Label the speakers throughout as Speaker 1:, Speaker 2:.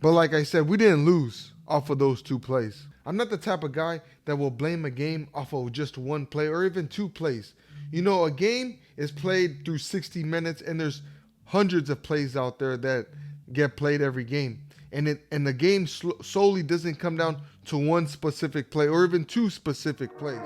Speaker 1: But like I said, we didn't lose off of those two plays. I'm not the type of guy that will blame a game off of just one play or even two plays. A game is played through 60 minutes and there's hundreds of plays out there that get played every game. And the game solely doesn't come down to one specific play or even two specific plays.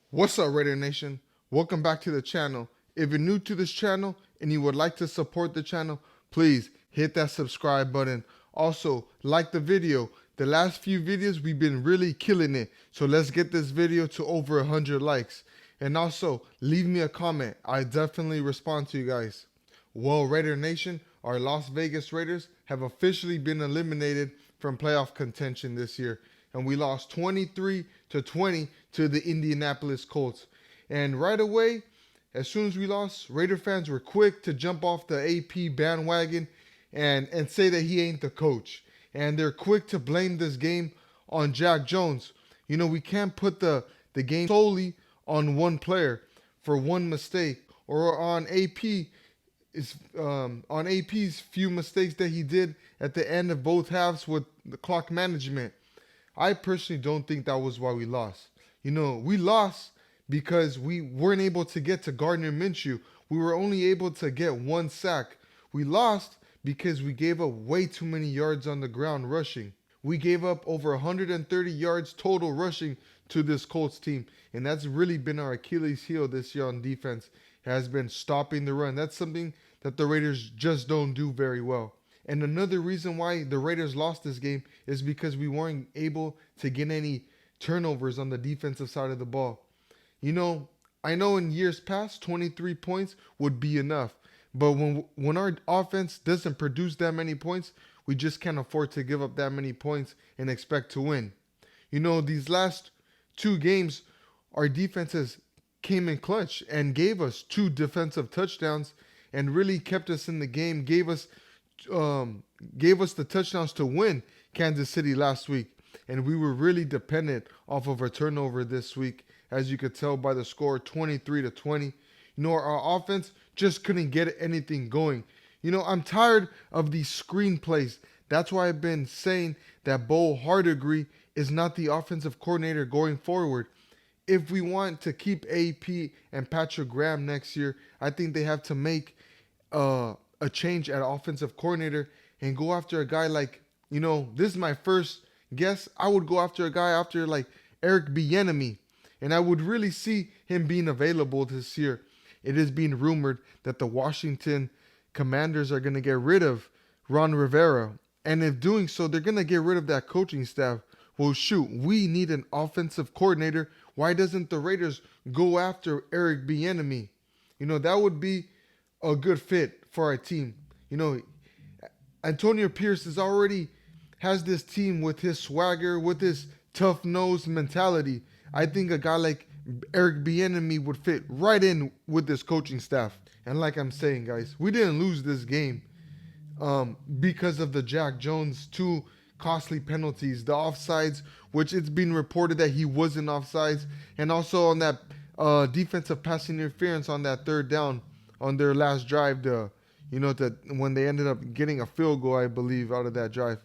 Speaker 1: What's up, Raider Nation? Welcome back to the channel. If you're new to this channel and you would like to support the channel, please hit that subscribe button. Also, like the video. The last few videos, we've been really killing it. So let's get this video to over 100 likes. And also, leave me a comment. I definitely respond to you guys. Well, Raider Nation, our Las Vegas Raiders have officially been eliminated from playoff contention this year. And we lost 23-20 to the Indianapolis Colts. And right away, as soon as we lost, Raider fans were quick to jump off the AP bandwagon and say that he ain't the coach. And they're quick to blame this game on Jack Jones. We can't put the game solely on one player for one mistake or on AP's few mistakes that he did at the end of both halves with the clock management. I personally don't think that was why we lost. We lost because we weren't able to get to Gardner Minshew. We were only able to get one sack. We lost because we gave up way too many yards on the ground rushing. We gave up over 130 yards total rushing to this Colts team. And that's really been our Achilles heel this year on defense, has been stopping the run. That's something that the Raiders just don't do very well. And another reason why the Raiders lost this game is because we weren't able to get any turnovers on the defensive side of the ball. I know in years past, 23 points would be enough. But when our offense doesn't produce that many points, we just can't afford to give up that many points and expect to win. These last two games, our defenses came in clutch and gave us two defensive touchdowns and really kept us in the game, gave us the touchdowns to win Kansas City last week. And we were really dependent off of a turnover this week, as you could tell by the score, 23-20. Our offense just couldn't get anything going. I'm tired of these screenplays. That's why I've been saying that Bo Hardegree is not the offensive coordinator going forward. If we want to keep AP and Patrick Graham next year, I think they have to make a change at offensive coordinator and go after a guy like, this is my first guess. I would go after a guy after like Eric Bieniemy, and I would really see him being available this year. It is being rumored that the Washington Commanders are going to get rid of Ron Rivera, and if doing so, they're going to get rid of that coaching staff. Well, shoot, we need an offensive coordinator. Why doesn't the Raiders go after Eric Bieniemy? That would be a good fit for our team. Antonio Pierce has this team with his swagger, with his tough nose mentality. I think a guy like Eric Bieniemy would fit right in with this coaching staff. And like I'm saying, guys, we didn't lose this game because of the Jack Jones two costly penalties, the offsides, which it's been reported that he wasn't offsides, and also on that defensive pass interference on that third down on their last drive, when they ended up getting a field goal, I believe, out of that drive.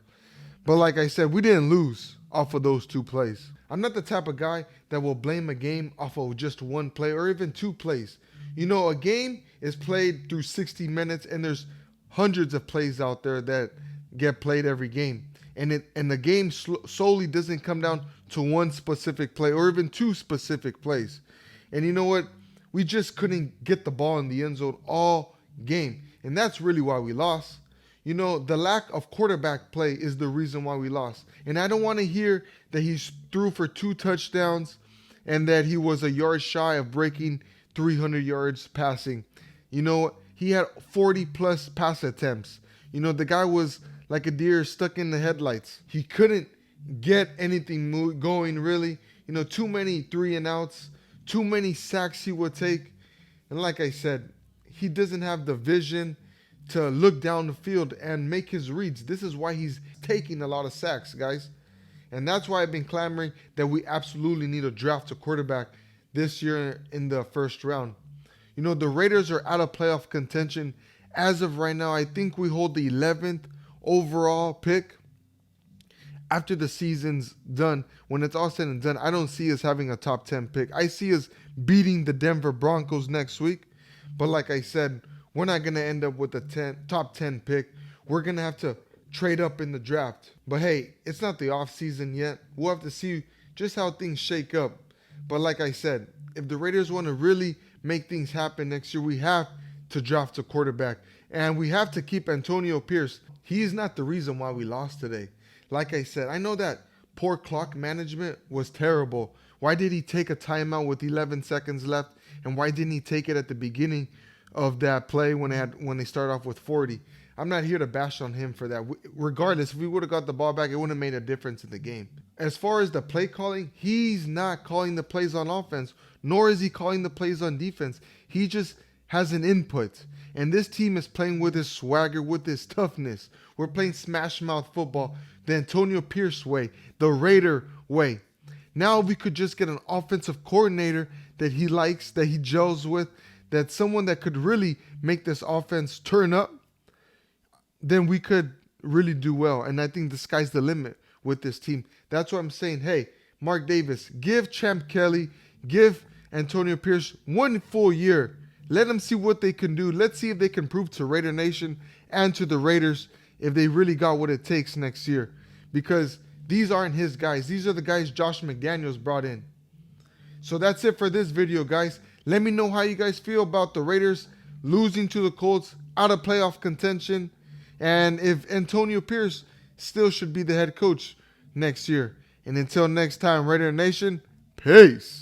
Speaker 1: But like I said, we didn't lose off of those two plays. I'm not the type of guy that will blame a game off of just one play or even two plays. A game is played through 60 minutes and there's hundreds of plays out there that get played every game. And the game solely doesn't come down to one specific play or even two specific plays. And you know what? We just couldn't get the ball in the end zone all game. And that's really why we lost. The lack of quarterback play is the reason why we lost. And I don't want to hear that he threw for 2 touchdowns and that he was a yard shy of breaking 300 yards passing. He had 40 plus pass attempts. The guy was like a deer stuck in the headlights. He couldn't get anything going, really. Too many 3 and outs, too many sacks he would take. And like I said, he doesn't have the vision to look down the field and make his reads. This is why he's taking a lot of sacks, guys. And that's why I've been clamoring that we absolutely need to draft a quarterback this year in the first round. You know, the Raiders are out of playoff contention. As of right now, I think we hold the 11th overall pick. After the season's done, when it's all said and done, I don't see us having a top 10 pick. I see us beating the Denver Broncos next week. But like I said, we're not going to end up with a top 10 pick. We're going to have to trade up in the draft. But hey, it's not the off season yet. We'll have to see just how things shake up. But like I said, if the Raiders want to really make things happen next year, we have to draft a quarterback. And we have to keep Antonio Pierce. He is not the reason why we lost today. Like I said, I know that poor clock management was terrible. Why did he take a timeout with 11 seconds left? And why didn't he take it at the beginning of that play when they started off with 40? I'm not here to bash on him for that. Regardless, if we would have got the ball back, it wouldn't have made a difference in the game. As far as the play calling, he's not calling the plays on offense, nor is he calling the plays on defense. He just has an input. And this team is playing with his swagger, with his toughness. We're playing smash mouth football, the Antonio Pierce way, the Raider way. Now we could just get an offensive coordinator that he likes, that he gels with, that's someone that could really make this offense turn up, then we could really do well. And I think the sky's the limit with this team. That's why I'm saying, hey, Mark Davis, give Champ Kelly, give Antonio Pierce 1 full year. Let them see what they can do. Let's see if they can prove to Raider Nation and to the Raiders if they really got what it takes next year. Because these aren't his guys. These are the guys Josh McDaniels brought in. So that's it for this video, guys. Let me know how you guys feel about the Raiders losing to the Colts, out of playoff contention, and if Antonio Pierce still should be the head coach next year. And until next time, Raider Nation, peace.